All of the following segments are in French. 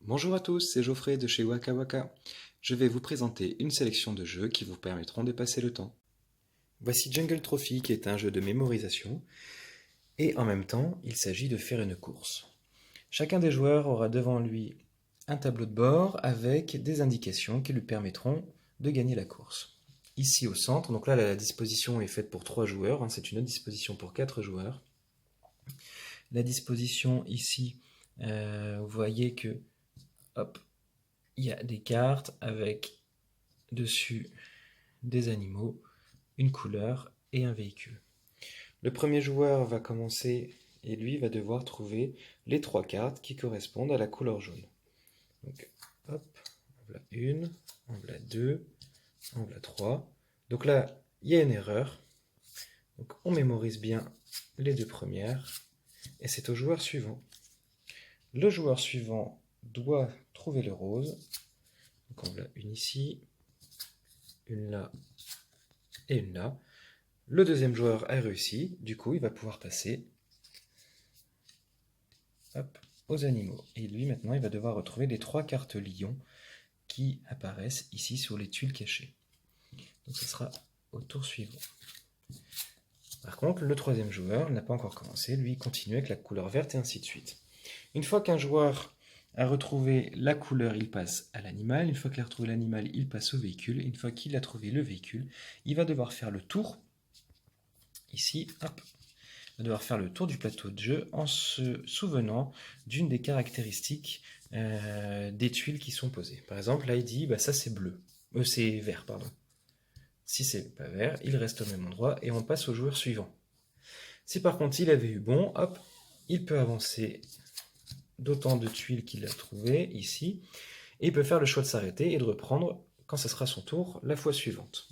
Bonjour à tous, c'est Geoffrey de chez Waka Waka. Je vais vous présenter une sélection de jeux qui vous permettront de passer le temps. Voici Jungle Trophy qui est un jeu de mémorisation et en même temps il s'agit de faire une course. Chacun des joueurs aura devant lui un tableau de bord avec des indications qui lui permettront de gagner la course. Ici au centre, donc là la disposition est faite pour 3 joueurs, c'est une autre disposition pour 4 joueurs. La disposition ici, vous voyez que hop, il y a des cartes avec dessus des animaux, une couleur et un véhicule. Le premier joueur va commencer et lui va devoir trouver les 3 cartes qui correspondent à la couleur jaune. Donc, hop, en voilà une, en voilà deux, en voilà 3. Donc là, il y a une erreur. Donc on mémorise bien les 2 premières et c'est au joueur suivant. Le joueur suivant doit trouver le rose. Donc on a une ici, une là et une là. Le deuxième joueur a réussi, du coup il va pouvoir passer aux animaux. Et lui maintenant il va devoir retrouver les 3 cartes lions qui apparaissent ici sur les tuiles cachées. Donc ce sera au tour suivant. Par contre le troisième joueur n'a pas encore commencé, lui il continue avec la couleur verte et ainsi de suite. Une fois qu'un joueur a retrouvé la couleur, il passe à l'animal. Une fois qu'il a retrouvé l'animal, il passe au véhicule. Une fois qu'il a trouvé le véhicule, il va devoir faire le tour. Ici, hop, il va devoir faire le tour du plateau de jeu en se souvenant d'une des caractéristiques des tuiles qui sont posées. Par exemple, là il dit, ça c'est bleu, c'est vert, pardon. Si c'est pas vert, il reste au même endroit et on passe au joueur suivant. Si par contre il avait eu bon, hop, il peut avancer d'autant de tuiles qu'il a trouvées ici, et il peut faire le choix de s'arrêter et de reprendre, quand ce sera son tour, la fois suivante.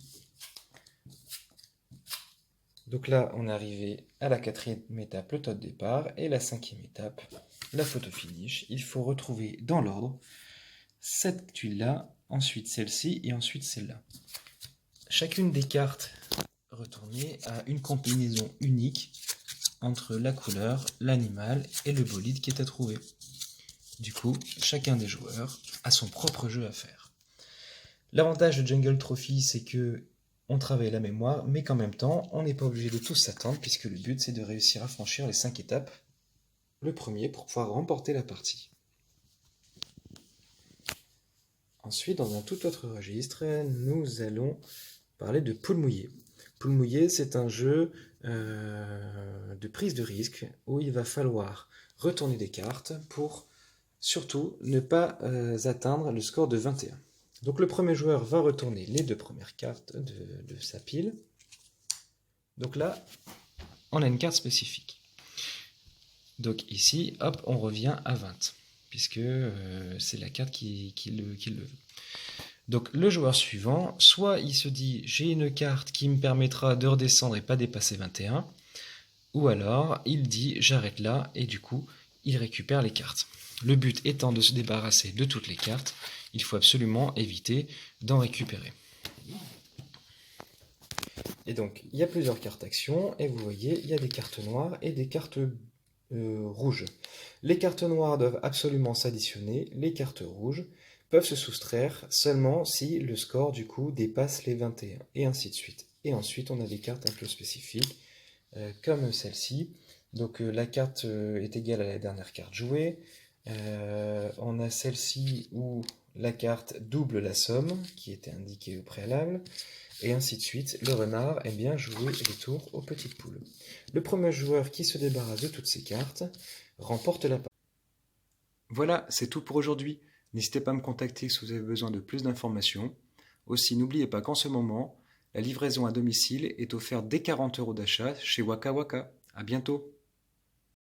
Donc là, on est arrivé à la 4e étape, le tas de départ, et la 5e étape, la photo finish. Il faut retrouver dans l'ordre cette tuile-là, ensuite celle-ci, et ensuite celle-là. Chacune des cartes retournées a une combinaison unique entre la couleur, l'animal et le bolide qui est à trouver. Du coup, chacun des joueurs a son propre jeu à faire. L'avantage de Jungle Trophy, c'est que on travaille la mémoire, mais qu'en même temps, on n'est pas obligé de tous s'attendre, puisque le but, c'est de réussir à franchir les 5 étapes, le premier, pour pouvoir remporter la partie. Ensuite, dans un tout autre registre, nous allons parler de Poule Mouillée. Poule Mouillée, c'est un jeu de prise de risque, où il va falloir retourner des cartes pour surtout ne pas atteindre le score de 21. Donc le premier joueur va retourner les 2 premières cartes de sa pile. Donc là, on a une carte spécifique. Donc ici, hop, on revient à 20, puisque c'est la carte qui le veut. Donc le joueur suivant, soit il se dit j'ai une carte qui me permettra de redescendre et pas dépasser 21, ou alors il dit j'arrête là et du coup il récupère les cartes. Le but étant de se débarrasser de toutes les cartes, il faut absolument éviter d'en récupérer. Et donc, il y a plusieurs cartes actions, et vous voyez, il y a des cartes noires et des cartes rouges. Les cartes noires doivent absolument s'additionner, les cartes rouges peuvent se soustraire seulement si le score du coup dépasse les 21, et ainsi de suite. Et ensuite, on a des cartes un peu spécifiques, comme celle-ci. Donc la carte est égale à la dernière carte jouée. On a celle-ci où la carte double la somme, qui était indiquée au préalable, et ainsi de suite. Le renard aime bien jouer les tours aux petites poules. Le premier joueur qui se débarrasse de toutes ces cartes remporte la partie. Voilà, c'est tout pour aujourd'hui. N'hésitez pas à me contacter si vous avez besoin de plus d'informations. Aussi, n'oubliez pas qu'en ce moment, la livraison à domicile est offerte dès 40 € d'achat chez Waka Waka. À bientôt!